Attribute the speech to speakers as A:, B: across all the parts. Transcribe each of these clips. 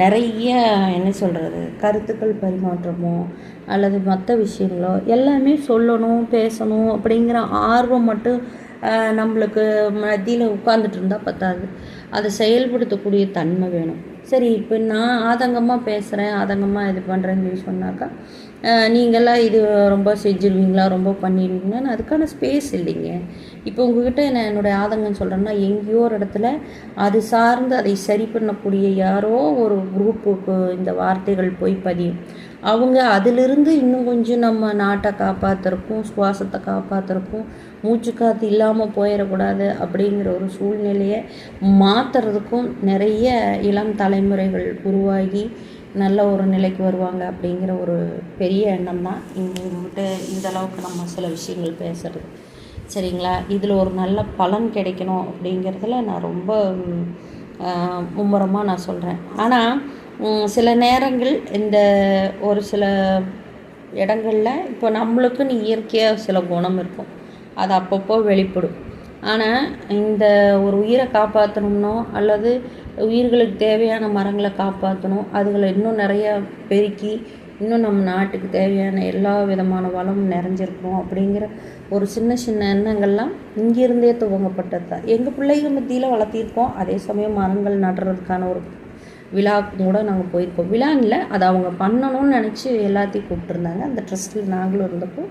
A: நிறைய என்ன சொல்கிறது கருத்துக்கள் பரிமாற்றமோ அல்லது மற்ற விஷயங்களோ எல்லாமே சொல்லணும் பேசணும் அப்படிங்கிற ஆர்வம் மட்டும் நம்மளுக்கு மத்தியில் உட்காந்துட்டு இருந்தால் பத்தாது, அதை செயல்படுத்தக்கூடிய தன்மை வேணும். சரி, இப்போ நான் ஆதங்கமாக பேசுகிறேன், ஆதங்கமாக இது பண்ணுறேன்னு சொல்லி சொன்னாக்கா நீங்களாம் இது ரொம்ப செஞ்சுருவீங்களா, ரொம்ப பண்ணிடுவீங்களான்னு அதுக்கான ஸ்பேஸ் இல்லைங்க. இப்போ உங்ககிட்ட நான் என்னுடைய ஆதங்கம் சொல்கிறேன்னா, எங்கேயோ ஒரு இடத்துல அது சார்ந்து அதை சரி பண்ணக்கூடிய யாரோ ஒரு குரூப்புக்கு இந்த வார்த்தைகள் போய் பதியும். அவங்க அதிலிருந்து இன்னும் கொஞ்சம் நம்ம நாட்டை காப்பாற்றுறக்கும், சுவாசத்தை காப்பாற்றுறக்கும், மூச்சு காற்று இல்லாமல் போயிடக்கூடாது அப்படிங்கிற ஒரு சூழ்நிலையை மாற்றுறதுக்கும் நிறைய இளம் தலைமுறைகள் உருவாகி நல்ல ஒரு நிலைக்கு வருவாங்க அப்படிங்கிற ஒரு பெரிய எண்ணம் தான் இவங்ககிட்ட இந்த அளவுக்கு நம்ம சில விஷயங்கள் பேசுகிறது. சரிங்களா? இதில் ஒரு நல்ல பலன் கிடைக்கணும் அப்படிங்கிறதுல நான் ரொம்ப மும்முரமாக நான் சொல்கிறேன். ஆனால் சில நேரங்கள் இந்த ஒரு சில இடங்களில் இப்போ நம்மளுக்குன்னு இயற்கையாக சில குணம் இருக்கும், அது அப்பப்போ வெளிப்படும். ஆனால் இந்த ஒரு உயிரை காப்பாற்றணும்னோ அல்லது உயிர்களுக்கு தேவையான மரங்களை காப்பாற்றணும், அதுகளை இன்னும் நிறையா பெருக்கி இன்னும் நம்ம நாட்டுக்கு தேவையான எல்லா விதமான வளமும் நிறைஞ்சிருக்கணும் அப்படிங்கிற ஒரு சின்ன சின்ன எண்ணங்கள்லாம் இங்கிருந்தே துவங்கப்பட்டது தான். எங்கள் பிள்ளைகள் மத்தியில் வளர்த்திருக்கோம். அதே சமயம் மரங்கள் நடுறதுக்கான ஒரு விழாவுக்கும் கூட நாங்கள் போயிருக்கோம். விழா இல்லை, அதை அவங்க பண்ணணும்னு நினச்சி எல்லாத்தையும் கூப்பிட்டுருந்தாங்க. அந்த ட்ரஸ்ட்டில் நாங்களும் இருந்தப்போ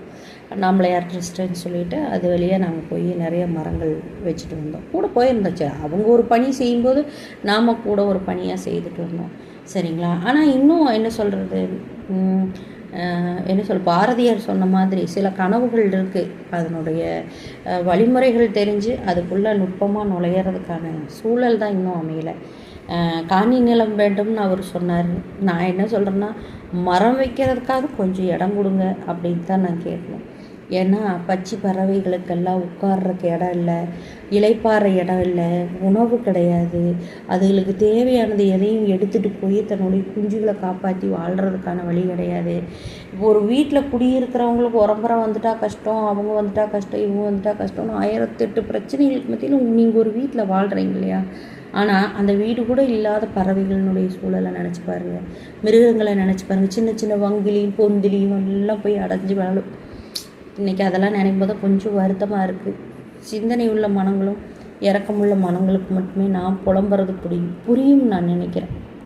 A: நம்மளையார் ட்ரஸ்ட்டுன்னு சொல்லிவிட்டு அது வழியாக நாங்கள் போய் நிறைய மரங்கள் வச்சுட்டு வந்தோம். கூட போயிருந்துச்சு, அவங்க ஒரு பணி செய்யும்போது நாம் கூட ஒரு பணியாக செய்துட்டு வந்தோம். சரிங்களா? ஆனால் இன்னும் என்ன சொல்கிறது, பாரதியார் சொன்ன மாதிரி சில கனவுகள் இருக்குது, அதனுடைய வழிமுறைகள் தெரிஞ்சு அதுக்குள்ளே நுட்பமாக நுழையிறதுக்கான சூழல் தான் இன்னும் அமையலை. காணி நிலம் வேண்டும்னு அவர் சொன்னார். நான் என்ன சொல்கிறேன்னா, மரம் வைக்கிறதுக்காக கொஞ்சம் இடம் கொடுங்க அப்படின்னு தான் நான் கேட்கணும். ஏன்னா பட்சி பறவைகளுக்கெல்லாம் உட்கார்றதுக்கு இடம் இல்லை, இளைப்பாற இடம் இல்லை, உணவு கிடையாது. அதுகளுக்கு தேவையானது எதையும் எடுத்துகிட்டு போய் தன்னுடைய குஞ்சுகளை காப்பாற்றி வாழ்கிறதுக்கான வழி கிடையாது. இப்போ ஒரு வீட்டில் குடியிருக்கிறவங்களுக்கு உரம்பரை வந்துட்டால் கஷ்டம், அவங்க வந்துட்டால் கஷ்டம், இவங்க வந்துட்டால் கஷ்டம்னு 1008 பிரச்சனைகளுக்கு மத்தியில் நீங்கள் ஒரு வீட்டில் வாழ்கிறீங்க இல்லையா? ஆனால் அந்த வீடு கூட இல்லாத பறவைகளினுடைய சூழலை நினச்சி பாருங்கள், மிருகங்களை நினச்சி பாருங்கள். சின்ன சின்ன வங்கிலியும் பொந்திலியும் எல்லாம் போய் அடைஞ்சி வாழும். இன்றைக்கி அதெல்லாம் நினைக்கும் போது கொஞ்சம் வருத்தமாக இருக்குது. சிந்தனை உள்ள மனங்களும் இரக்கமுள்ள மனங்களுக்கு மட்டுமே நான் புலம்புறது புரியும் நான் நினைக்கிறேன்.